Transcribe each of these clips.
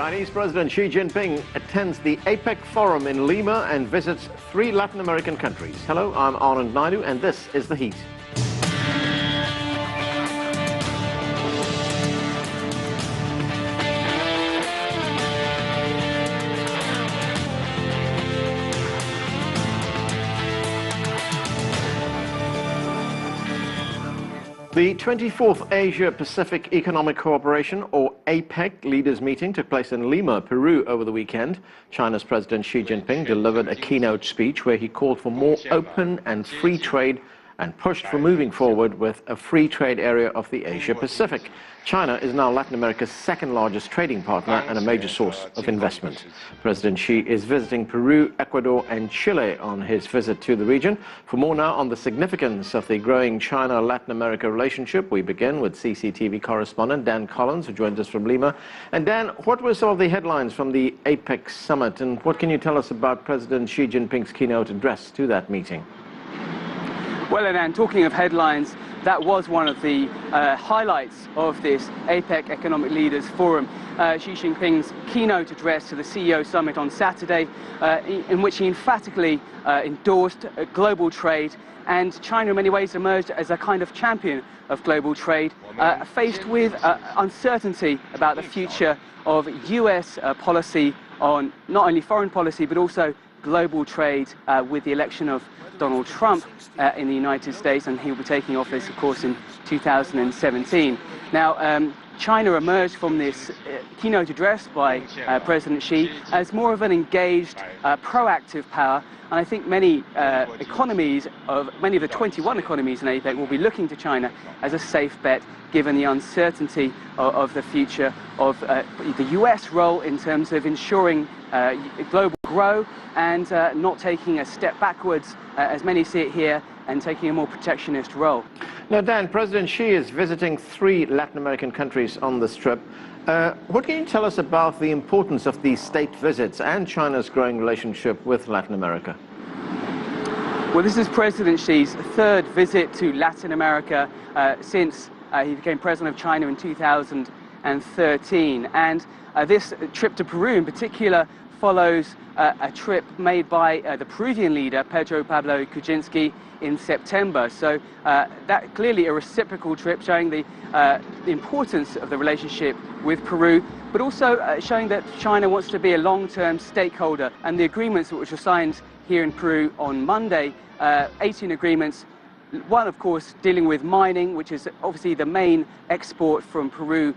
Chinese President Xi Jinping attends the APEC Forum in Lima and visits 3 Latin American countries. Hello, I'm Anand Naidu, and this is The Heat. The 24th Asia-Pacific Economic Cooperation, or APEC, leaders meeting took place in Lima, Peru over the weekend. China's President Xi Jinping delivered a keynote speech where he called for more open and free trade and pushed for moving forward with a free trade area of the Asia-Pacific. China is now Latin America's second largest trading partner and a major source of investment. President Xi is visiting Peru, Ecuador and Chile on his visit to the region. For more now on the significance of the growing China-Latin America relationship, we begin with CCTV correspondent Dan Collins, who joins us from Lima. And Dan, what were some of the headlines from the APEC summit, and what can you tell us about President Xi Jinping's keynote address to that meeting? Well, and talking of headlines, that was one of the highlights of this APEC Economic Leaders Forum. Xi Jinping's keynote address to the CEO Summit on Saturday, in which he emphatically endorsed global trade, and China in many ways emerged as a kind of champion of global trade, faced with uncertainty about the future of US policy on not only foreign policy but also global trade with the election of Donald Trump in the United States, and he will be taking office, of course, in 2017. Now, China emerged from this keynote address by President Xi as more of an engaged, proactive power, and I think many economies, many of the 21 economies in APEC will be looking to China as a safe bet, given the uncertainty of the future of the US role in terms of ensuring global growth and not taking a step backwards, as many see it here, and taking a more protectionist role. Now, Dan, President Xi is visiting 3 Latin American countries on this trip. What can you tell us about the importance of these state visits and China's growing relationship with Latin America? Well, this is President Xi's 3rd visit to Latin America since he became president of China in 2013. And this trip to Peru in particular follows a trip made by the Peruvian leader, Pedro Pablo Kuczynski, in September. So that clearly a reciprocal trip showing the importance of the relationship with Peru, but also showing that China wants to be a long-term stakeholder. And the agreements which were signed here in Peru on Monday, 18 agreements, one, of course, dealing with mining, which is obviously the main export from Peru.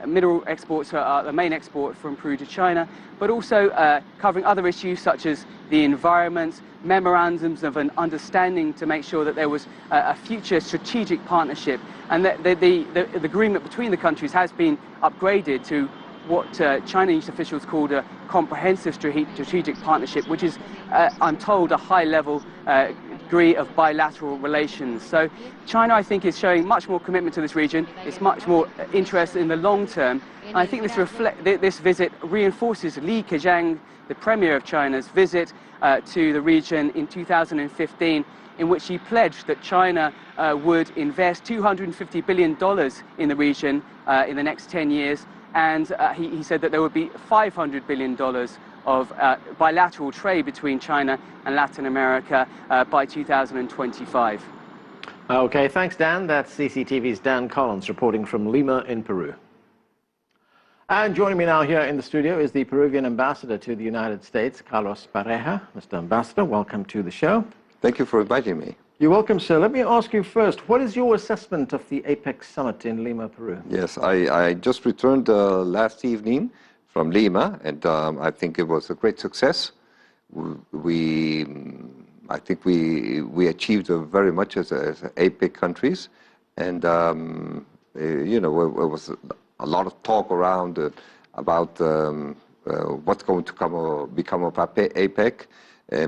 Mineral exports are the main export from Peru to China, but also covering other issues such as the environment, memorandums of an understanding to make sure that there was a future strategic partnership, and that the agreement between the countries has been upgraded to what Chinese officials called a comprehensive strategic partnership, which is, I'm told, a high-level degree of bilateral relations. So China, I think, is showing much more commitment to this region. It's much more interest in the long term. And I think this visit reinforces Li Keqiang, the Premier of China's visit to the region in 2015, in which he pledged that China would invest $250 billion in the region in the next 10 years. And he said that there would be $500 billion of bilateral trade between China and Latin America by 2025. Okay, thanks, Dan. That's CCTV's Dan Collins reporting from Lima in Peru. And joining me now here in the studio is the Peruvian ambassador to the United States, Carlos Pareja. Mr. Ambassador, welcome to the show. Thank you for inviting me. You're welcome, sir. Let me ask you first, what is your assessment of the APEC summit in Lima, Peru? Yes, I just returned last evening from Lima, and I think it was a great success. I think we achieved very much as APEC countries, and you know, it was a lot of talk around about what's going to become of APEC.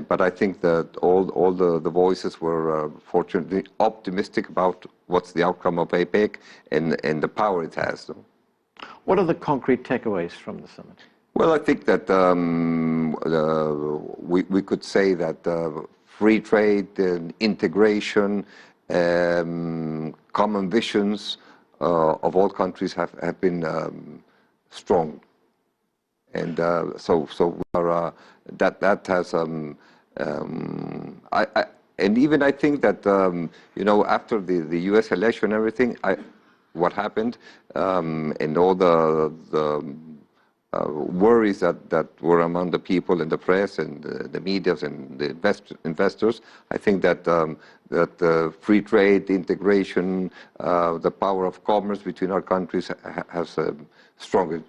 But I think that all the voices were fortunately optimistic about what's the outcome of APEC and the power it has. So. What are the concrete takeaways from the summit? Well, I think that we could say that free trade and integration, common visions of all countries have been strong. And so we are, that has, and even I think that, after the U.S. election and everything, what happened, and all the worries that were among the people and the press and the media and the investors, I think that free trade, integration, the power of commerce between our countries has stronger.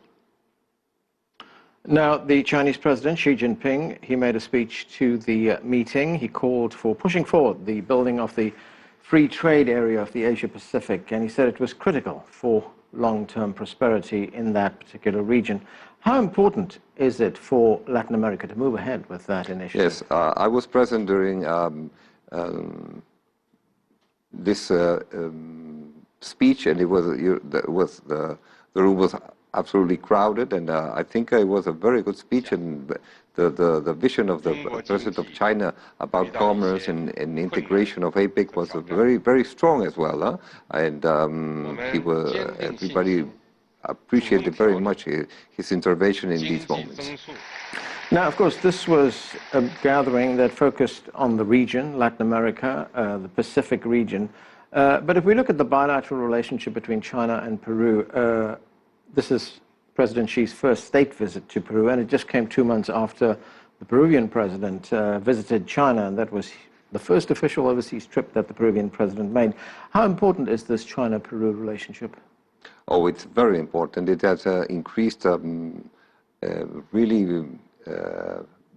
Now, the Chinese President, Xi Jinping, he made a speech to the meeting. He called for pushing forward the building of the free trade area of the Asia-Pacific, and he said it was critical for long-term prosperity in that particular region. How important is it for Latin America to move ahead with that initiative? Yes, I was present during this speech, and the room was absolutely crowded, and I think it was a very good speech, and the vision of the President of China about commerce and integration of APEC was very, very strong as well. And everybody appreciated very much his intervention in these moments. Now, of course, this was a gathering that focused on the region, Latin America, the Pacific region. But if we look at the bilateral relationship between China and Peru, this is President Xi's first state visit to Peru, and it just came 2 months after the Peruvian president visited China, and that was the first official overseas trip that the Peruvian president made. How important is this China-Peru relationship? Oh, it's very important. It has increased really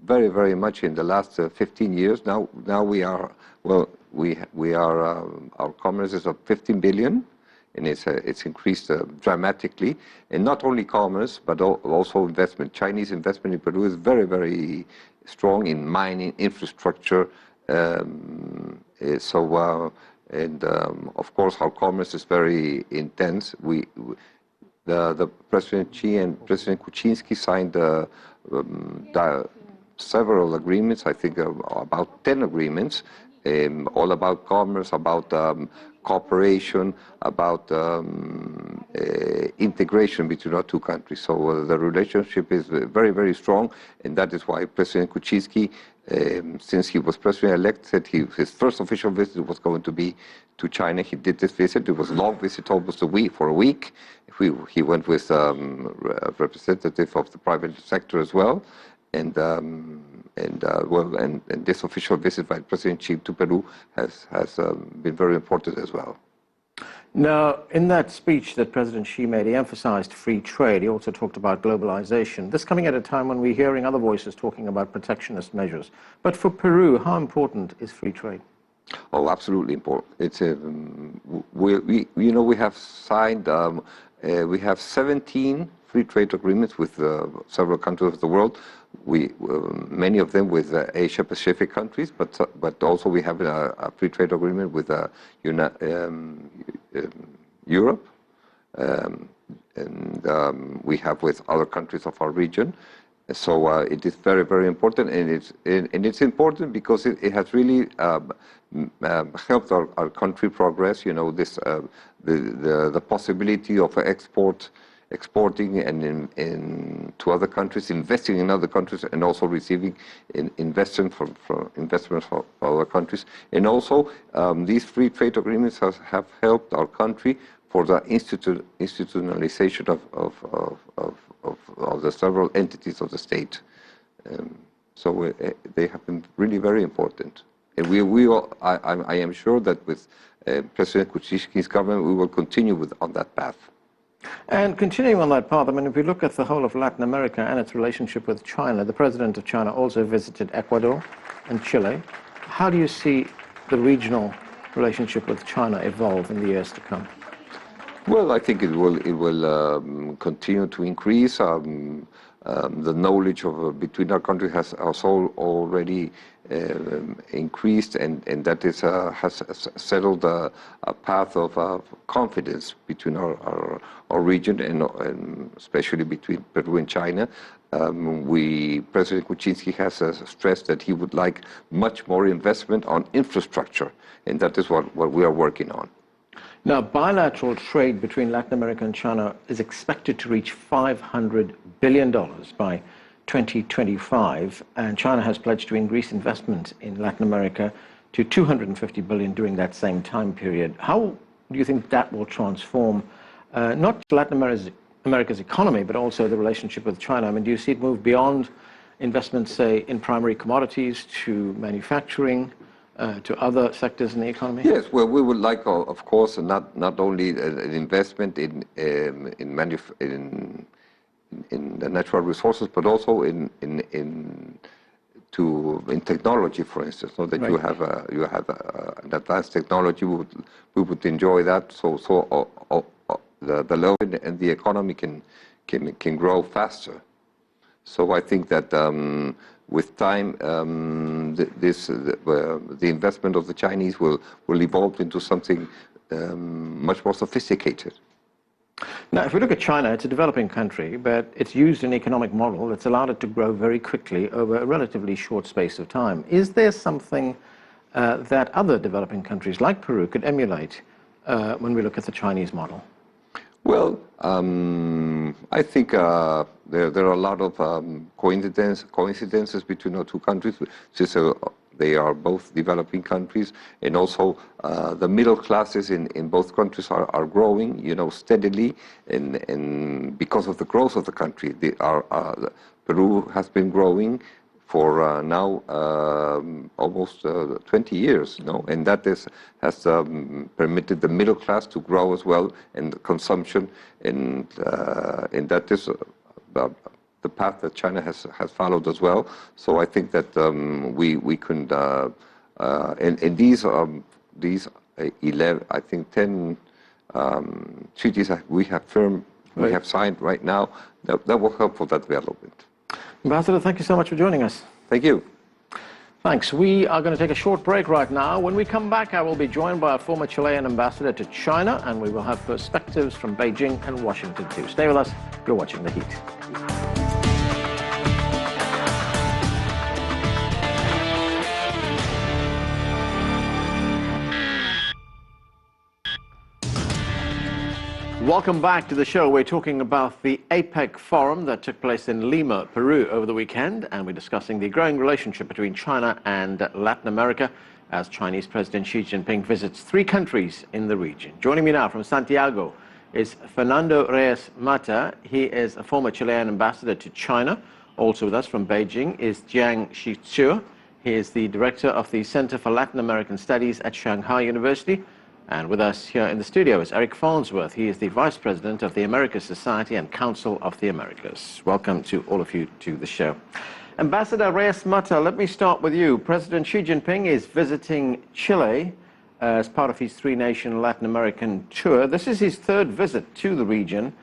very, very much in the last 15 years. Now we are, well, we are, our commerce is of 15 billion. And it's increased dramatically, and not only commerce, but also investment. Chinese investment in Peru is very, very strong in mining, infrastructure. Of course, our commerce is very intense. The President Xi and President Kuczynski signed several agreements. I think about 10 agreements, all about commerce, about cooperation, about integration between our two countries. So the relationship is very, very strong, and that is why President Kuczynski, since he was president-elect, said his first official visit was going to be to China. He did this visit. It was a long visit, almost for a week. He went with a representative of the private sector as well. And this official visit by President Xi to Peru has been very important as well. Now, in that speech that President Xi made, he emphasized free trade. He also talked about globalization. This coming at a time when we're hearing other voices talking about protectionist measures. But for Peru, how important is free trade? Oh, absolutely important. It's we have signed. We have 17 free trade agreements with several countries of the world. Many of them with Asia-Pacific countries, but also we have a free trade agreement with Europe, and we have with other countries of our region. So it is very, very important, and it's important because it has really helped our country progress. You know, this the possibility of exporting and to other countries, investing in other countries, and also receiving investment from other countries. And also, these free trade agreements have helped our country for the institutionalization of the several entities of the state. So they have been really very important. And I am sure that with President Kuczynski's government, we will continue on that path. And continuing on that path, I mean, if we look at the whole of Latin America and its relationship with China, the president of China also visited Ecuador and Chile. How do you see the regional relationship with China evolve in the years to come? Well, I think it will continue to increase. The knowledge between our countries has also already increased, and that has settled a path of confidence between our region and especially between Peru and China. President Kuczynski has stressed that he would like much more investment on infrastructure, and that is what we are working on. Now, bilateral trade between Latin America and China is expected to reach $500 billion by 2025, and China has pledged to increase investment in Latin America to $250 billion during that same time period. How do you think that will transform not Latin America's economy, but also the relationship with China? I mean, do you see it move beyond investments, say, in primary commodities to manufacturing, to other sectors in the economy? Yes, well, we would like, of course, not only an investment in the natural resources, but also in technology, for instance, so that you have an advanced technology. We would enjoy that. So the loan and the economy can grow faster. So I think that with time, the investment of the Chinese will evolve into something much more sophisticated. Now, if we look at China, it's a developing country, but it's used an economic model that's allowed it to grow very quickly over a relatively short space of time. Is there something that other developing countries like Peru could emulate when we look at the Chinese model? Well, I think there are a lot of coincidences between the two countries. They are both developing countries, and also the middle classes in both countries are growing, steadily, and because of the growth of the country, Peru has been growing for now almost 20 years, and that has permitted the middle class to grow as well, and consumption, and that is the path that China has followed as well. So I think that we can, and these 11, I think 10 treaties that we have signed right now, that will help for that development. Ambassador, thank you so much for joining us. Thank you. Thanks. We are going to take a short break right now. When we come back, I will be joined by a former Chilean ambassador to China, and we will have perspectives from Beijing and Washington too. Stay with us. You're watching The Heat. Welcome back to the show. We're talking about the APEC forum that took place in Lima, Peru over the weekend, and we're discussing the growing relationship between China and Latin America as Chinese President Xi Jinping visits 3 countries in the region. Joining me now from Santiago is Fernando Reyes Mata. He is a former Chilean ambassador to China. Also with us from Beijing is Jiang Shichu. He is the director of the Center for Latin American Studies at Shanghai University. And with us here in the studio is Eric Farnsworth. He is the Vice President of the Americas Society and Council of the Americas. Welcome to all of you to the show. Ambassador Reyes Mata, let me start with you. President Xi Jinping is visiting Chile as part of his 3-nation Latin American tour. This is his 3rd visit to the region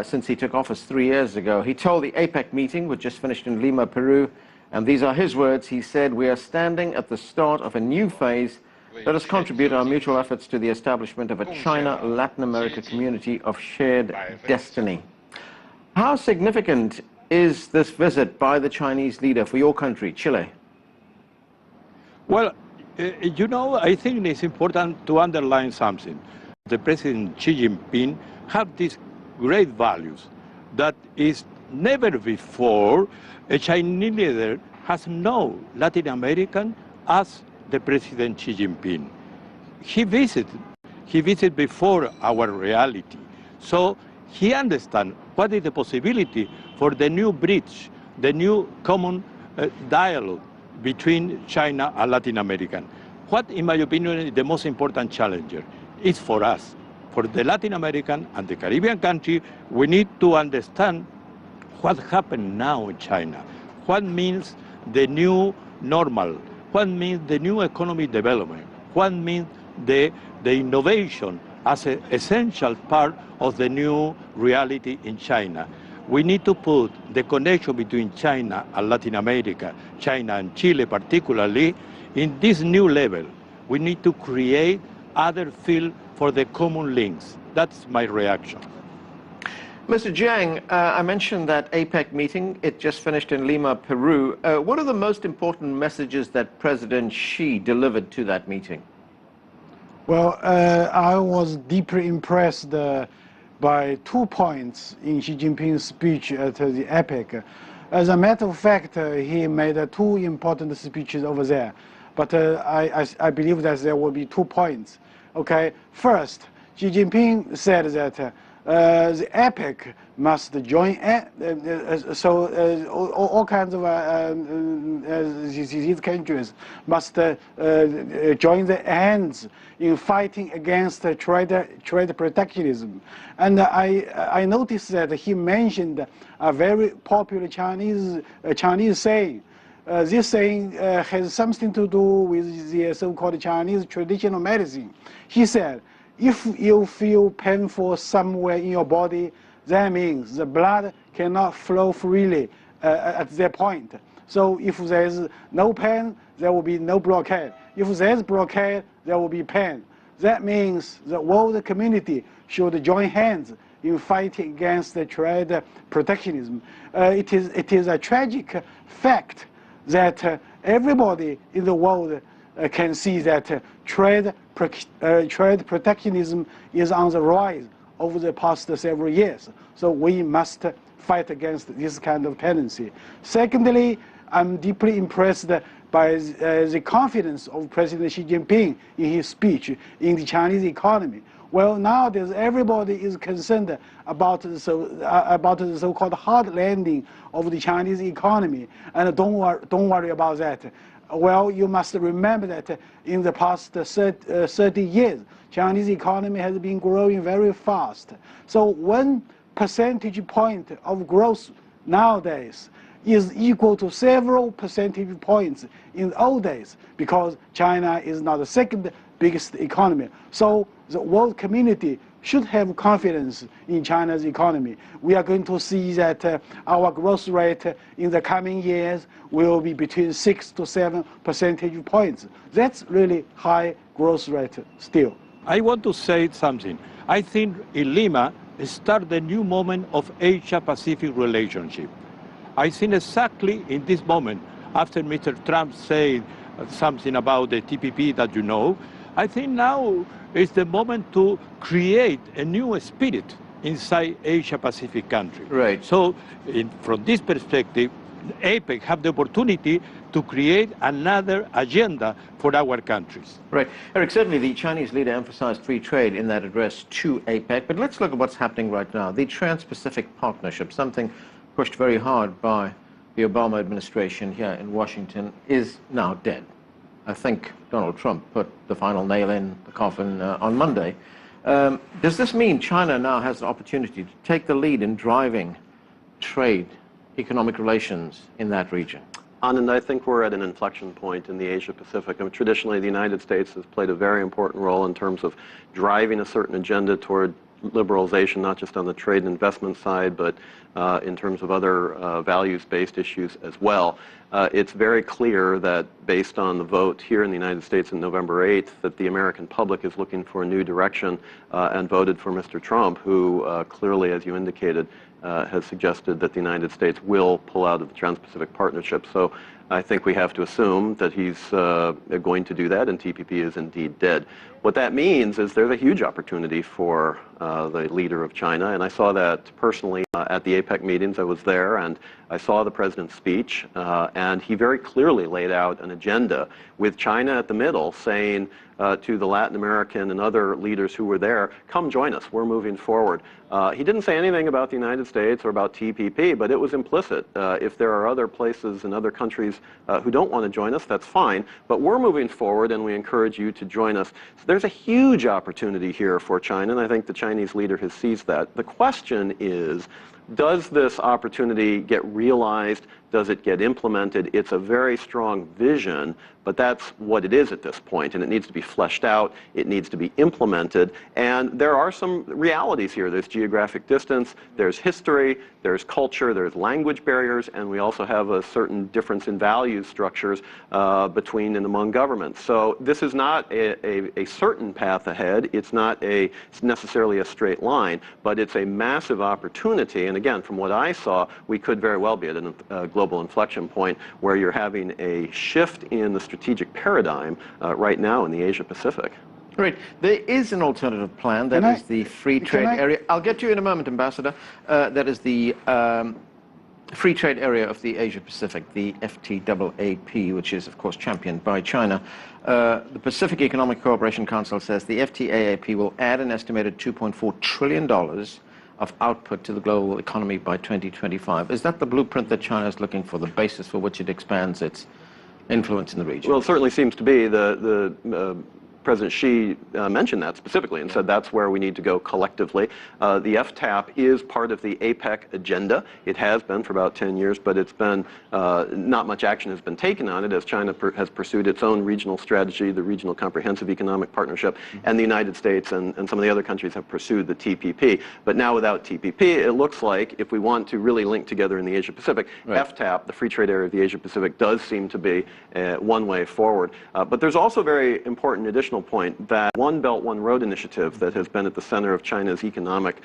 since he took office 3 years ago. He told the APEC meeting, which just finished in Lima, Peru, and these are his words. He said, "We are standing at the start of a new phase. Let us contribute our mutual efforts to the establishment of a China-Latin America community of shared destiny." How significant is this visit by the Chinese leader for your country, Chile? Well, I think it's important to underline something. The President Xi Jinping had these great values that is never before a Chinese leader has known Latin American as the President Xi Jinping. He visited before our reality. So he understands what is the possibility for the new bridge, the new common dialogue between China and Latin America. What, in my opinion, is the most important challenger is for us. For the Latin American and the Caribbean country, we need to understand what happened now in China. What means the new normal? What means the new economic development? What means the innovation as an essential part of the new reality in China? We need to put the connection between China and Latin America, China and Chile particularly, in this new level. We need to create other field for the common links. That's my reaction. Mr. Jiang, I mentioned that APEC meeting. It just finished in Lima, Peru. What are the most important messages that President Xi delivered to that meeting? Well, I was deeply impressed by 2 points in Xi Jinping's speech at the APEC. As a matter of fact, he made 2 important speeches over there. But I believe that there will be 2 points. Okay, first, Xi Jinping said that the APEC must join, all kinds of these countries must join their hands in fighting against trade protectionism. And I noticed that he mentioned a very popular Chinese saying. This saying has something to do with the so-called Chinese traditional medicine. He said, if you feel painful somewhere in your body, that means the blood cannot flow freely at that point. So if there is no pain, there will be no blockade. If there is blockade, there will be pain. That means the world community should join hands in fighting against the trade protectionism. It is a tragic fact that everybody in the world can see that trade protectionism is on the rise over the past several years. So we must fight against this kind of tendency. Secondly, I'm deeply impressed by the confidence of President Xi Jinping in his speech in the Chinese economy. Well, nowadays everybody is concerned about the so-called hard landing of the Chinese economy, and don't worry about that. Well, you must remember that in the past 30 years, Chinese economy has been growing very fast. So 1 percentage point of growth nowadays is equal to several percentage points in the old days, because China is now the 2nd biggest economy. So the world community should have confidence in China's economy. We are going to see that our growth rate in the coming years will be between 6 to 7 percentage points. That's really high growth rate still. I want to say something. I think in Lima started a new moment of Asia-Pacific relationship. I think exactly in this moment, after Mr. Trump said something about the TPP that you know, I think now is the moment to create a new spirit inside Asia-Pacific countries. Right. So from this perspective, APEC have the opportunity to create another agenda for our countries. Right. Eric, certainly the Chinese leader emphasized free trade in that address to APEC, but let's look at what's happening right now. The Trans-Pacific Partnership, something pushed very hard by the Obama administration here in Washington, is now dead. I think Donald Trump put the final nail in the coffin on Monday. Does this mean China now has the opportunity to take the lead in driving trade, economic relations in that region? Anand, I think we're at an inflection point in the Asia-Pacific. I mean, traditionally, the United States has played a very important role in terms of driving a certain agenda toward liberalization, not just on the trade and investment side, but in terms of other values-based issues as well. It's very clear that based on the vote here in the United States on November 8th, that the American public is looking for a new direction and voted for Mr. Trump, who clearly, as you indicated, has suggested that the United States will pull out of the Trans-Pacific Partnership. So I think we have to assume that he's going to do that, and TPP is indeed dead. What that means is there's a huge opportunity for the leader of China, and I saw that personally at the APEC meetings. I was there, and I saw the president's speech, and he very clearly laid out an agenda with China at the middle, saying to the Latin American and other leaders who were there, come join us, we're moving forward. He didn't say anything about the United States or about TPP, but it was implicit. If there are other places and other countries who don't want to join us, that's fine, but we're moving forward and we encourage you to join us. So there's a huge opportunity here for China, and I think the Chinese leader has seized that. The question is, does this opportunity get realized? Does it get implemented? It's a very strong vision, but that's what it is at this point, and it needs to be fleshed out, it needs to be implemented, and there are some realities here. There's geographic distance, there's history, there's culture, there's language barriers, and we also have a certain difference in value structures between and among governments. So this is not a certain path ahead, it's not necessarily a straight line, but it's a massive opportunity, and again, from what I saw, we could very well be at a global inflection point where you're having a shift in the strategic paradigm right now in the Asia-Pacific. Right. There is an alternative plan. That is the free trade area. I'll get to you in a moment, Ambassador. That is the free trade area of the Asia-Pacific, the FTAAP, which is, of course, championed by China. The Pacific Economic Cooperation Council says the FTAAP will add an estimated $2.4 trillion of output to the global economy by 2025. Is that the blueprint that China is looking for, the basis for which it expands its influence in the region? Well, it certainly seems to be. President Xi mentioned that specifically and said that's where we need to go collectively. The FTAAP is part of the APEC agenda. It has been for about 10 years, but it's been not much action has been taken on it as China has pursued its own regional strategy, the Regional Comprehensive Economic Partnership, and the United States and some of the other countries have pursued the TPP. But now without TPP, it looks like if we want to really link together in the Asia-Pacific, FTAAP, the Free Trade Area of the Asia-Pacific, does seem to be one way forward. But there's also a very important additional point that One Belt, One Road initiative that has been at the center of China's economic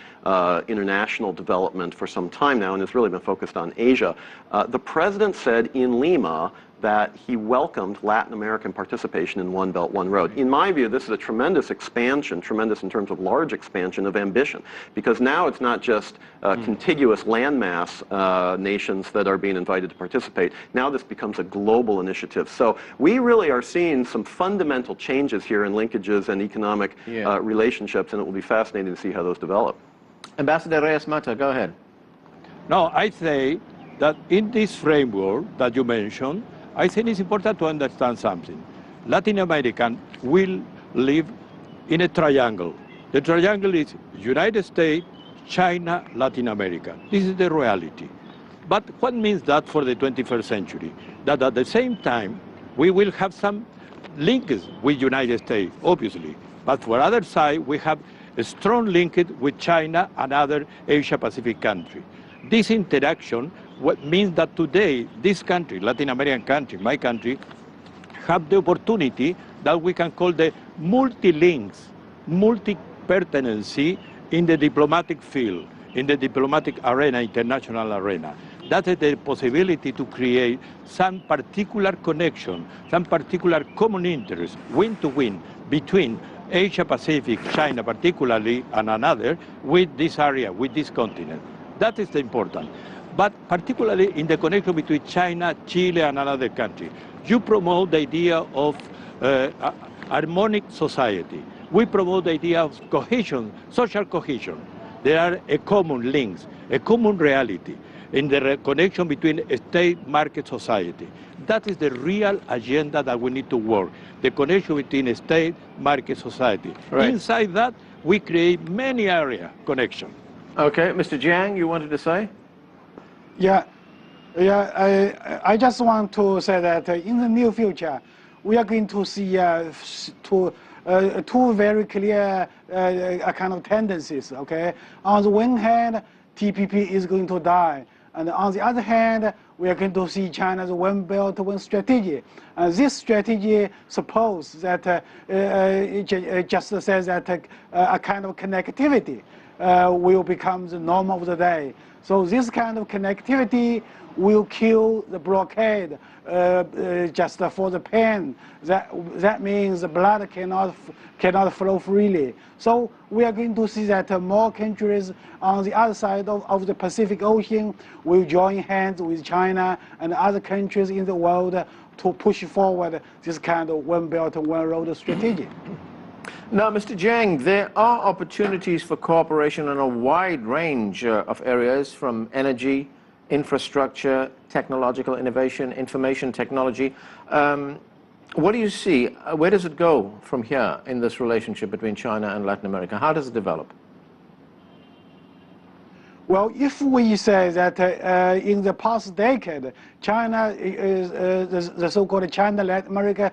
international development for some time now and has really been focused on Asia. The president said in Lima that he welcomed Latin American participation in One Belt, One Road. In my view, this is a tremendous expansion, tremendous in terms of large expansion of ambition, because now it's not just contiguous landmass nations that are being invited to participate. Now this becomes a global initiative. So we really are seeing some fundamental changes here in linkages and economic relationships, and it will be fascinating to see how those develop. Ambassador Reyes-Mata, go ahead. No, I say that in this framework that you mentioned, I think it's important to understand something. Latin Americans will live in a triangle. The triangle is United States, China, Latin America. This is the reality. But what means that for the 21st century? That at the same time, we will have some links with United States, obviously. But for other side, we have a strong link with China and other Asia-Pacific countries. This interaction means that today, this country, Latin American country, my country, have the opportunity that we can call the multi-links, multi-pertenency in the diplomatic field, in the diplomatic arena, international arena. That is the possibility to create some particular connection, some particular common interest, win-to-win, between Asia-Pacific, China particularly, and another, with this area, with this continent. That is the important. But particularly in the connection between China, Chile, and another country, you promote the idea of harmonic society. We promote the idea of cohesion, social cohesion. There are a common links, a common reality in the connection between state, market, society. That is the real agenda that we need to work, the connection between state, market, society. Right. Inside that, we create many area connection. Okay, Mr. Jiang, you wanted to say? I just want to say that in the near future, we are going to see two very clear kind of tendencies, okay? On the one hand, TPP is going to die. And on the other hand, we are going to see China's One Belt, One strategy. This strategy supposes that it just says that a kind of connectivity will become the norm of the day. So this kind of connectivity will kill the blockade just for the pain. That means the blood cannot flow freely. So we are going to see that more countries on the other side of the Pacific Ocean will join hands with China and other countries in the world to push forward this kind of One Belt, One Road strategy. Now, Mr. Jiang, there are opportunities for cooperation in a wide range of areas, from energy, infrastructure, technological innovation, information technology. What do you see? Where does it go from here in this relationship between China and Latin America? How does it develop? Well, if we say that in the past decade, China is the so-called China-Latin America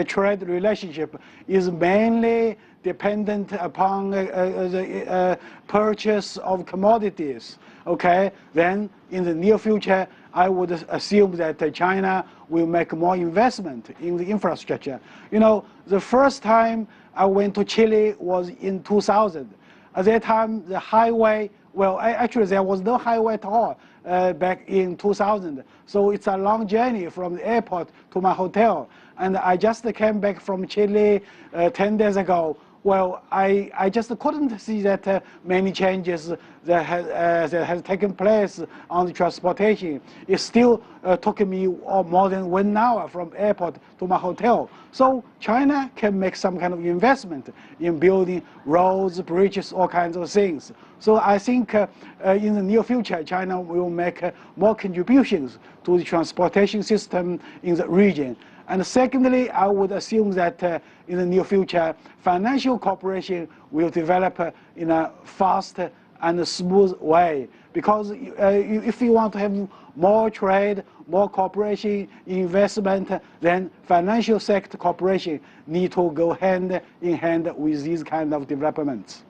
trade relationship is mainly dependent upon the purchase of commodities. Okay, then in the near future, I would assume that China will make more investment in the infrastructure. You know, the first time I went to Chile was in 2000. At that time, the highway Well, actually, there was no highway at all back in 2000. So it's a long journey from the airport to my hotel. And I just came back from Chile 10 days ago. Well, I just couldn't see that many changes that has taken place on the transportation. It still took me more than 1 hour from airport to my hotel. So China can make some kind of investment in building roads, bridges, all kinds of things. So I think in the near future, China will make more contributions to the transportation system in the region. And secondly, I would assume that in the near future, financial cooperation will develop in a fast and smooth way. Because if you want to have more trade, more cooperation, investment, then financial sector cooperation need to go hand in hand with these kind of developments.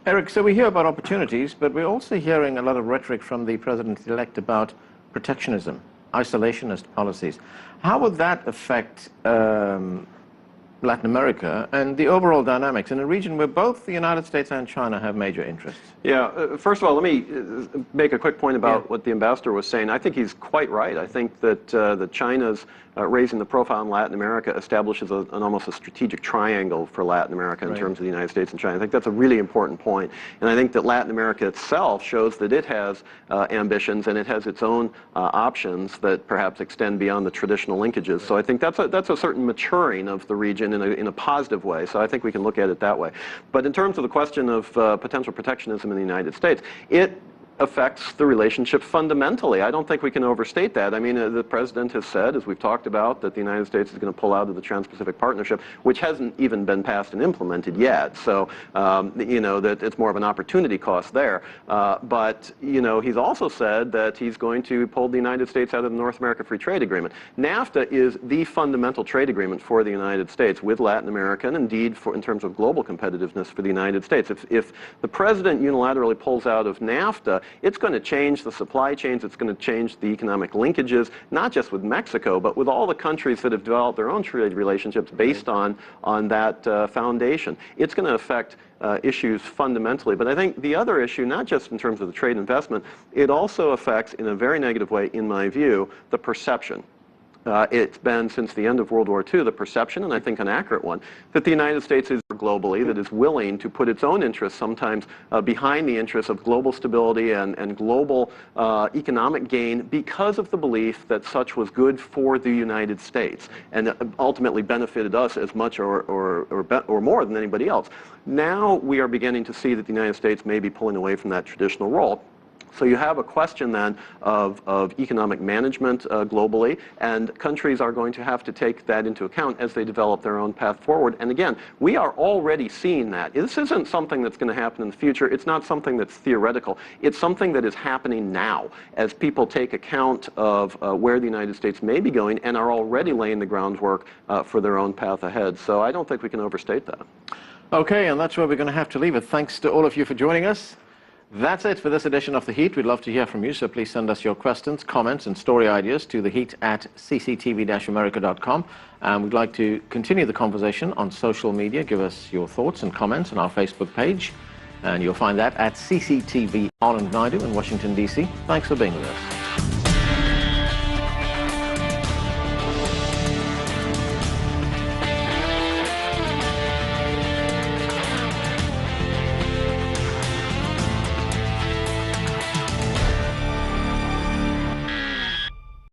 Eric, so we hear about opportunities, but we're also hearing a lot of rhetoric from the president-elect about protectionism, isolationist policies. How would that affect Latin America and the overall dynamics in a region where both the United States and China have major interests? Yeah, first of all, let me make a quick point about what the ambassador was saying. I think he's quite right. I think that China's raising the profile in Latin America establishes an almost a strategic triangle for Latin America in terms of the United States and China. I think that's a really important point. And I think that Latin America itself shows that it has ambitions and it has its own options that perhaps extend beyond the traditional linkages. So I think that's a certain maturing of the region in a positive way. So I think we can look at it that way. But in terms of the question of potential protectionism in the United States, it affects the relationship fundamentally. I don't think we can overstate that. I mean, the president has said, as we've talked about, that the United States is going to pull out of the Trans-Pacific Partnership, which hasn't even been passed and implemented yet. So, you know, that it's more of an opportunity cost there. But, you know, he's also said that he's going to pull the United States out of the North America Free Trade Agreement. NAFTA is the fundamental trade agreement for the United States with Latin America, and indeed in terms of global competitiveness for the United States. If the president unilaterally pulls out of NAFTA, it's going to change the supply chains, it's going to change the economic linkages, not just with Mexico, but with all the countries that have developed their own trade relationships based on that foundation. It's going to affect issues fundamentally. But I think the other issue, not just in terms of the trade investment, it also affects, in a very negative way, in my view, the perception. It's been, since the end of World War II, the perception, and I think an accurate one, that the United States is globally, that is willing to put its own interests sometimes behind the interests of global stability and global economic gain because of the belief that such was good for the United States and ultimately benefited us as much or more than anybody else. Now we are beginning to see that the United States may be pulling away from that traditional role. So you have a question then of economic management globally, and countries are going to have to take that into account as they develop their own path forward. And again, we are already seeing that. This isn't something that's going to happen in the future. It's not something that's theoretical. It's something that is happening now as people take account of where the United States may be going and are already laying the groundwork for their own path ahead. So I don't think we can overstate that. Okay, and that's where we're going to have to leave it. Thanks to all of you for joining us. That's it for this edition of The Heat. We'd love to hear from you, so please send us your questions, comments, and story ideas to theheat@cctv-america.com. And we'd like to continue the conversation on social media. Give us your thoughts and comments on our Facebook page. And you'll find that at CCTV Anand Naidu in Washington, D.C. Thanks for being with us.